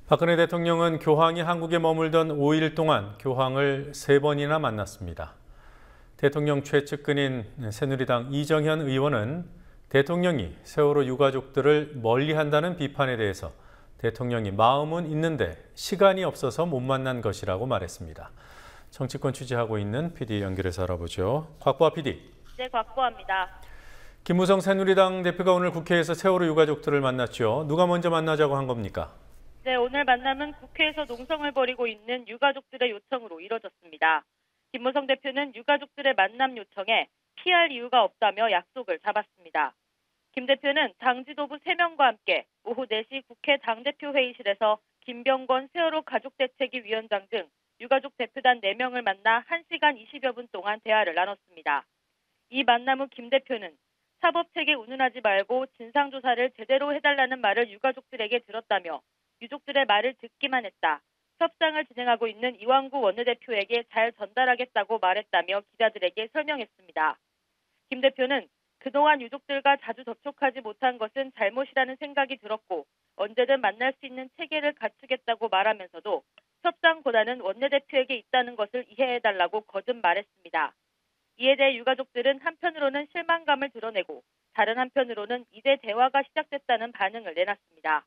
박근혜 대통령은 교황이 한국에 머물던 5일 동안 교황을 3번이나 만났습니다. 대통령 최측근인 새누리당 이정현 의원은 대통령이 세월호 유가족들을 멀리한다는 비판에 대해서 대통령이 마음은 있는데 시간이 없어서 못 만난 것이라고 말했습니다. 정치권 취재하고 있는 PD 연결해서 알아보죠. 곽보아 PD. 네, 곽보아입니다. 김무성 새누리당 대표가 오늘 국회에서 세월호 유가족들을 만났죠. 누가 먼저 만나자고 한 겁니까? 네, 오늘 만남은 국회에서 농성을 벌이고 있는 유가족들의 요청으로 이뤄졌습니다. 김무성 대표는 유가족들의 만남 요청에 피할 이유가 없다며 약속을 잡았습니다. 김 대표는 당 지도부 3명과 함께 오후 4시 국회 당대표 회의실에서 김병건 세월호 가족대책위 위원장 등 유가족 대표단 4명을 만나 1시간 20여 분 동안 대화를 나눴습니다. 이 만남 후 김 대표는 사법체계 운운하지 말고 진상조사를 제대로 해달라는 말을 유가족들에게 들었다며 유족들의 말을 듣기만 했다. 협상을 진행하고 있는 이완구 원내대표에게 잘 전달하겠다고 말했다며 기자들에게 설명했습니다. 김 대표는 그동안 유족들과 자주 접촉하지 못한 것은 잘못이라는 생각이 들었고 언제든 만날 수 있는 체계를 갖추겠다고 말하면서도 협상 권한은 원내대표에게 있다는 것을 이해해달라고 거듭 말했습니다. 이에 대해 유가족들은 한편으로는 실망감을 드러내고 다른 한편으로는 이제 대화가 시작됐다는 반응을 내놨습니다.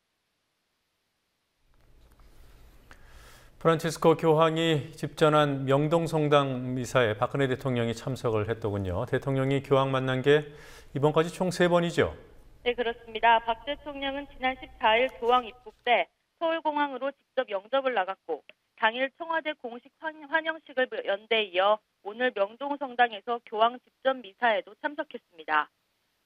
프란치스코 교황이 집전한 명동성당 미사에 박근혜 대통령이 참석을 했더군요. 대통령이 교황 만난 게 이번까지 총 3번이죠? 네, 그렇습니다. 박 대통령은 지난 14일 교황 입국 때 서울공항으로 직접 영접을 나갔고 당일 청와대 공식 환영식을 연대 이어 오늘 명동성당에서 교황 집전 미사에도 참석했습니다.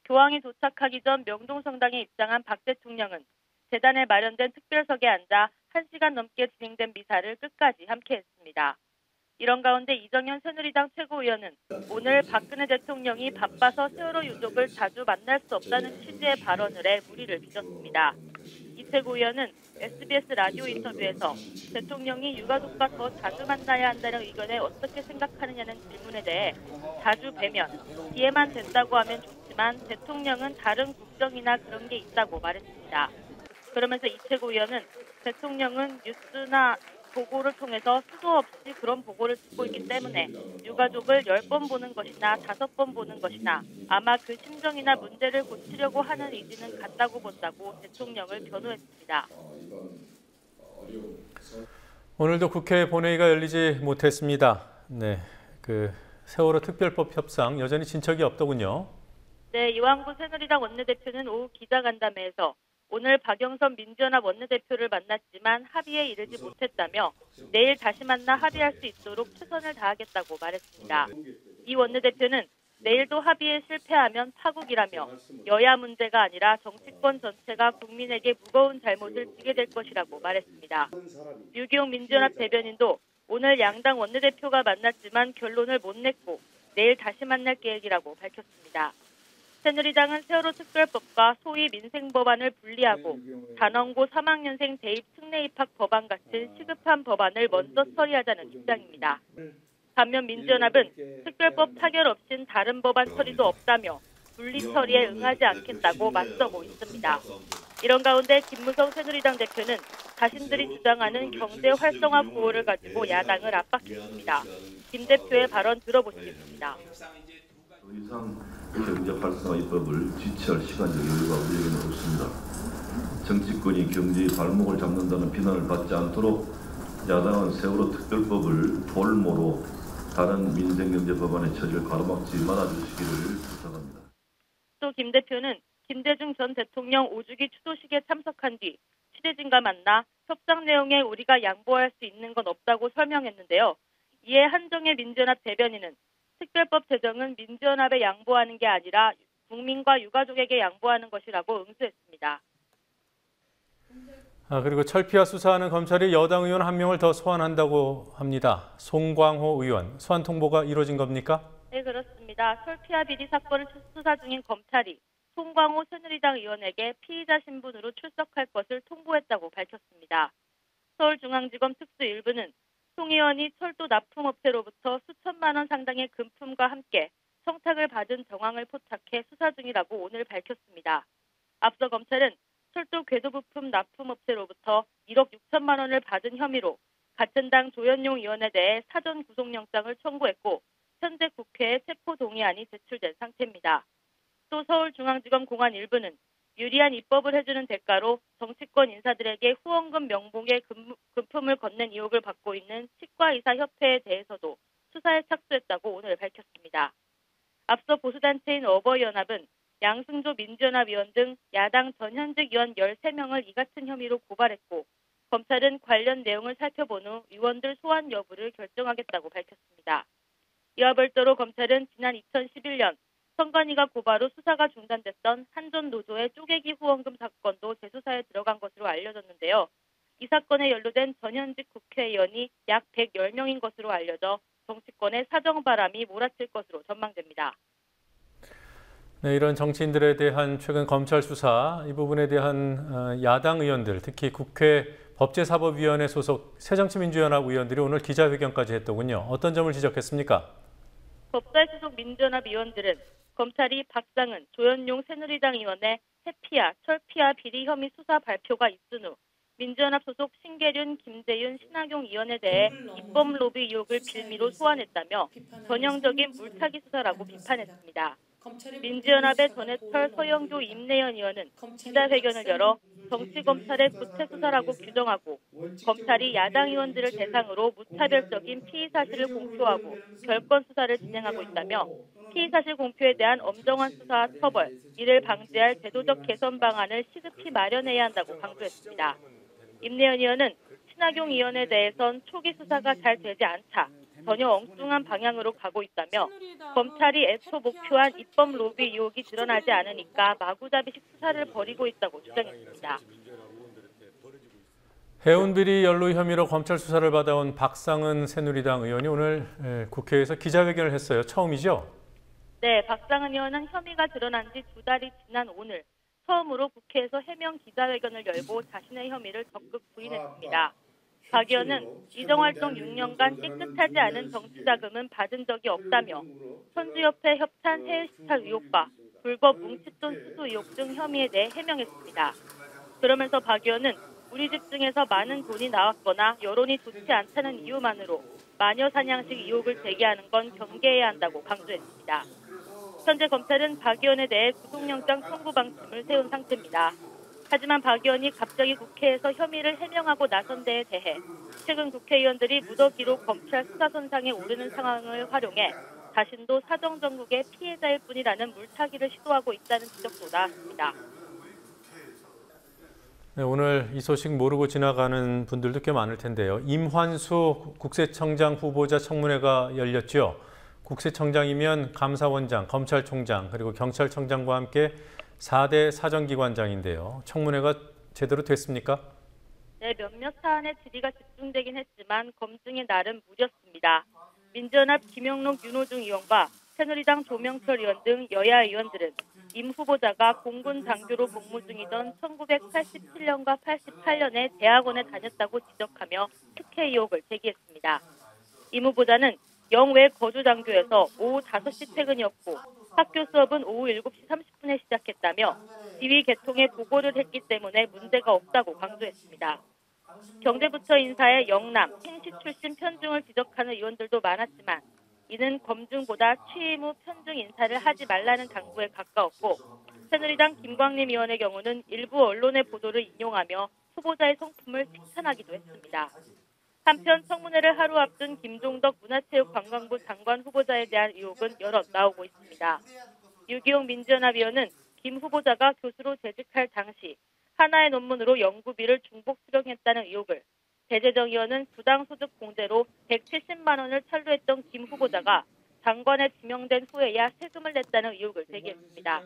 교황이 도착하기 전 명동성당에 입장한 박 대통령은 재단에 마련된 특별석에 앉아 1시간 넘게 진행된 미사를 끝까지 함께했습니다. 이런 가운데 이정현 새누리당 최고위원은 오늘 박근혜 대통령이 바빠서 세월호 유족을 자주 만날 수 없다는 취지의 발언을 해 무리를 빚었습니다. 이 최고위원은 SBS 라디오 인터뷰에서 대통령이 유가족과 더 자주 만나야 한다는 의견에 어떻게 생각하느냐는 질문에 대해 자주 뵈면 이해만 된다고 하면 좋지만 대통령은 다른 국정이나 그런 게 있다고 말했습니다. 그러면서 이 최고위원은 대통령은 뉴스나 보고를 통해서 수도 없이 그런 보고를 듣고 있기 때문에 유가족을 10번 보는 것이나 5번 보는 것이나 아마 그 심정이나 문제를 고치려고 하는 의지는 같다고 본다고 대통령을 변호했습니다. 오늘도 국회 본회의가 열리지 못했습니다. 네, 세월호 특별법 협상 여전히 진척이 없더군요. 네, 이완구 새누리당 원내대표는 오후 기자간담회에서 오늘 박영선 민주연합 원내대표를 만났지만 합의에 이르지 못했다며 내일 다시 만나 합의할 수 있도록 최선을 다하겠다고 말했습니다. 이 원내대표는 내일도 합의에 실패하면 파국이라며 여야 문제가 아니라 정치권 전체가 국민에게 무거운 잘못을 지게 될 것이라고 말했습니다. 유기용 민주연합 대변인도 오늘 양당 원내대표가 만났지만 결론을 못 냈고 내일 다시 만날 계획이라고 밝혔습니다. 새누리당은 세월호 특별법과 소위 민생법안을 분리하고 단원고 3학년생 대입 특례 입학 법안 같은 시급한 법안을 먼저 처리하자는 입장입니다. 반면 민주연합은 특별법 타결 없인 다른 법안 처리도 없다며 분리 처리에 응하지 않겠다고 맞서고 있습니다. 이런 가운데 김무성 새누리당 대표는 자신들이 주장하는 경제 활성화 구호를 가지고 야당을 압박했습니다. 김 대표의 발언 들어보시겠습니다. 더 이상 경제 활성화 입법을 지체할 시간적 여유가 우리에게는 없습니다. 정치권이 경제의 발목을 잡는다는 비난을 받지 않도록 야당은 세월호 특별법을 볼모로 다른 민생경제 법안의 처리를 가로막지 말아주시기를 부탁합니다. 또 김 대표는 김대중 전 대통령 5주기 추도식에 참석한 뒤 취재진과 만나 협상 내용에 우리가 양보할 수 있는 건 없다고 설명했는데요. 이에 한정혜 민주연합 대변인은 특별법 제정은 민주연합에 양보하는 게 아니라 국민과 유가족에게 양보하는 것이라고 응수했습니다. 그리고 철피와 수사하는 검찰이 여당 의원 1명을 더 소환한다고 합니다. 송광호 의원, 소환 통보가 이루어진 겁니까? 네, 그렇습니다. 철피와 비리 사건을 수사 중인 검찰이 송광호 새누리당 의원에게 피의자 신분으로 출석할 것을 통보했다고 밝혔습니다. 서울중앙지검 특수 1부는 송 의원이 철도 납품업체로부터 수천만 원 상당의 금품과 함께 청탁을 받은 정황을 포착해 수사 중이라고 오늘 밝혔습니다. 앞서 검찰은 철도 궤도 부품 납품업체로부터 1억 6천만 원을 받은 혐의로 같은 당 조현용 의원에 대해 사전 구속영장을 청구했고 현재 국회에 체포 동의안이 제출된 상태입니다. 또 서울중앙지검 공안 1부는 유리한 입법을 해주는 대가로 정치권 인사들에게 후원금 명목의 금품을 건넨 의혹을 받고 있는 치과의사협회에 대해서도 수사에 착수했다고 오늘 밝혔습니다. 앞서 보수단체인 어버이연합은 양승조 민주연합 의원 등 야당 전현직 의원 13명을 이 같은 혐의로 고발했고 검찰은 관련 내용을 살펴본 후 의원들 소환 여부를 결정하겠다고 밝혔습니다. 이와 별도로 검찰은 지난 2011년 선관위가 고발 후 수사가 중단됐던 한전노조의 쪼개기 후원금 사건도 재수사에 들어간 것으로 알려졌는데요. 이 사건에 연루된 전현직 국회의원이 약 110명인 것으로 알려져 정치권의 사정바람이 몰아칠 것으로 전망됩니다. 네, 이런 정치인들에 대한 최근 검찰 수사, 이 부분에 대한 야당 의원들, 특히 국회 법제사법위원회 소속 새정치민주연합 의원들이 오늘 기자회견까지 했더군요. 어떤 점을 지적했습니까? 법사위 소속 민주연합 의원들은 검찰이 박상은, 조현용 새누리당 의원의 해피아, 철피아 비리 혐의 수사 발표가 있은 후 민주연합 소속 신계륜, 김재윤, 신학용 의원에 대해 입법 로비 의혹을 빌미로 소환했다며 전형적인 물타기 수사라고 비판했습니다. 민주연합의 전해철, 서영교, 임내연 의원은 기자회견을 열어 정치검찰의 구체수사라고 규정하고 검찰이 야당 의원들을 대상으로 무차별적인 피의사실을 공표하고 결건 수사를 진행하고 있다며 피의사실 공표에 대한 엄정한 수사와 처벌, 이를 방지할 제도적 개선 방안을 시급히 마련해야 한다고 강조했습니다. 임내연 의원은 신학용 의원에 대해선 초기 수사가 잘 되지 않자 전혀 엉뚱한 방향으로 가고 있다며 검찰이 애초 목표한 입법 로비 의혹이 드러나지 않으니까 마구잡이식 수사를 벌이고 있다고 주장했습니다. 해운비리 연루 혐의로 검찰 수사를 받아온 박상은 새누리당 의원이 오늘 국회에서 기자회견을 했어요. 처음이죠? 네, 박상은 의원은 혐의가 드러난 지 2달이 지난 오늘 처음으로 국회에서 해명 기자회견을 열고 자신의 혐의를 적극 부인했습니다. 박 의원은 이정활동 6년간 깨끗하지 않은 정치자금은 받은 적이 없다며 선주협회 협찬 해외시찰 의혹과 불법 뭉칫돈 수수 의혹 등 혐의에 대해 해명했습니다. 그러면서 박 의원은 우리 집 중에서 많은 돈이 나왔거나 여론이 좋지 않다는 이유만으로 마녀 사냥식 의혹을 제기하는 건 경계해야 한다고 강조했습니다. 현재 검찰은 박 의원에 대해 구속영장 청구 방침을 세운 상태입니다. 하지만 박 의원이 갑자기 국회에서 혐의를 해명하고 나선 데에 대해 최근 국회의원들이 무더기로 검찰 수사선상에 오르는 상황을 활용해 자신도 사정정국의 피해자일 뿐이라는 물타기를 시도하고 있다는 지적도 나왔습니다. 네, 오늘 이 소식 모르고 지나가는 분들도 꽤 많을 텐데요. 임환수 국세청장 후보자 청문회가 열렸죠. 국세청장이면 감사원장, 검찰총장, 그리고 경찰청장과 함께 4대 사정기관장인데요. 청문회가 제대로 됐습니까? 네, 몇몇 사안의 질의가 집중되긴 했지만 검증이 나름 무렸습니다. 민주연합 김영록, 윤호중 의원과 새누리당 조명철 의원 등 여야 의원들은 임 후보자가 공군 장교로 복무 중이던 1987년과 88년에 대학원에 다녔다고 지적하며 특혜 의혹을 제기했습니다. 임 후보자는 영외 거주 장교에서 오후 5시 퇴근이었고 학교 수업은 오후 7시 30분에 시작했다며 지휘 계통에 보고를 했기 때문에 문제가 없다고 강조했습니다. 경제부처 인사의 영남, 행시 출신 편중을 지적하는 의원들도 많았지만 이는 검증보다 취임 후 편중 인사를 하지 말라는 당부에 가까웠고 새누리당 김광림 의원의 경우는 일부 언론의 보도를 인용하며 후보자의 성품을 칭찬하기도 했습니다. 한편 청문회를 하루 앞둔 김종덕 문화체육관광부 장관 후보자에 대한 의혹은 여럿 나오고 있습니다. 유기용 민주연합 의원은 김 후보자가 교수로 재직할 당시 하나의 논문으로 연구비를 중복 수령했다는 의혹을, 배재정 의원은 부당소득 공제로 170만 원을 찬류했던 김 후보자가 장관에 지명된 후에야 세금을 냈다는 의혹을 제기했습니다.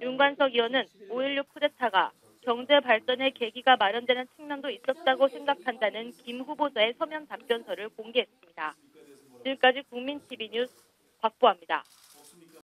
윤관석 의원은 5.16 쿠데타가 경제 발전의 계기가 마련되는 측면도 있었다고 생각한다는 김 후보자의 서면 답변서를 공개했습니다. 지금까지 국민TV 뉴스 박보아입니다.